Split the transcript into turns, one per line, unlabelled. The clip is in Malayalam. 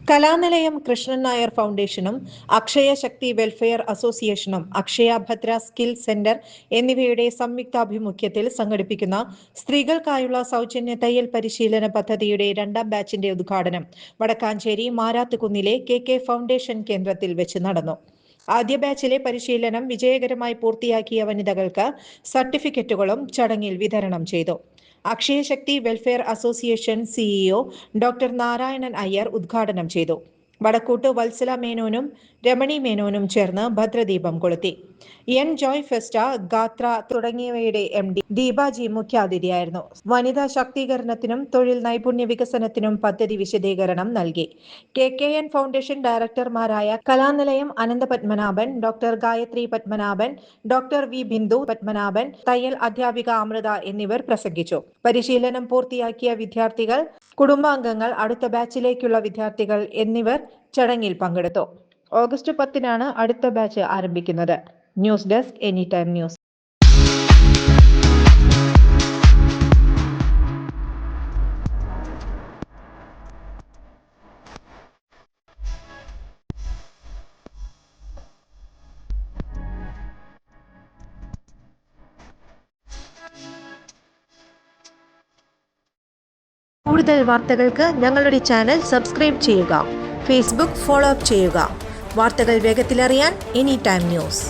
കലാനിലയം കൃഷ്ണൻ നായർ ഫൗണ്ടേഷനും അക്ഷയ ശക്തി വെൽഫെയർ അസോസിയേഷനും അക്ഷയ ഭദ്ര സ്കിൽ സെന്റർ എന്നിവയുടെ സംയുക്താഭിമുഖ്യത്തിൽ സംഘടിപ്പിക്കുന്ന സ്ത്രീകൾക്കായുള്ള സൗജന്യ തയ്യൽ പരിശീലന പദ്ധതിയുടെ 2ാം ബാച്ചിന്റെ ഉദ്ഘാടനം വടക്കാഞ്ചേരി മാരാത്തുകുന്നിലെ കെ ഫൗണ്ടേഷൻ കേന്ദ്രത്തിൽ വെച്ച് നടന്നു. ആദ്യ ബാച്ചിലെ പരിശീലനം വിജയകരമായി പൂർത്തിയാക്കിയ വനിതകൾക്ക് സർട്ടിഫിക്കറ്റുകളും ചടങ്ങിൽ വിതരണം ചെയ്തു. Akshaya Shakti welfare association CEO doctor Narayanan Iyer ഉദ്ഘാടനം ചെയ്തു. വടക്കൂട്ട് വത്സല മേനോനും രമണി മേനോനും ചേർന്ന് ഭദ്രദീപം കൊളുത്തി. ജോയ് ഫെസ്റ്റ, ഗാത്ര തുടങ്ങിയവയുടെ MD ദീപാജി മുഖ്യാതിഥിയായിരുന്നു. വനിതാ ശാക്തീകരണത്തിനും തൊഴിൽ നൈപുണ്യ വികസനത്തിനും പദ്ധതി വിശദീകരണം നൽകി. KKN ഫൗണ്ടേഷൻ ഡയറക്ടർമാരായ Kalanilayam Ananthapadmanabhan, doctor Gayathri Padmanabhan, doctor V Bindu Padmanabhan, തയ്യൽ അധ്യാപിക അമൃത എന്നിവർ പ്രസംഗിച്ചു. പരിശീലനം പൂർത്തിയാക്കിയ വിദ്യാർത്ഥികൾ, കുടുംബാംഗങ്ങൾ, അടുത്ത ബാച്ചിലേക്കുള്ള വിദ്യാർത്ഥികൾ എന്നിവർ ചടങ്ങിൽ പങ്കെടുത്തു. ഓഗസ്റ്റ് 10-നാണ് അടുത്ത ബാച്ച് ആരംഭിക്കുന്നത്. News desk any time news. കൂടുതൽ വാർത്തകൾക്ക് ഞങ്ങളുടെ ചാനൽ സബ്സ്ക്രൈബ് ചെയ്യുക. ഫേസ്ബുക്ക് ഫോളോ അപ്പ് ചെയ്യുക. വാർത്തകൾ വേഗത്തിലറിയാൻ എനി ടൈം ന്യൂസ്.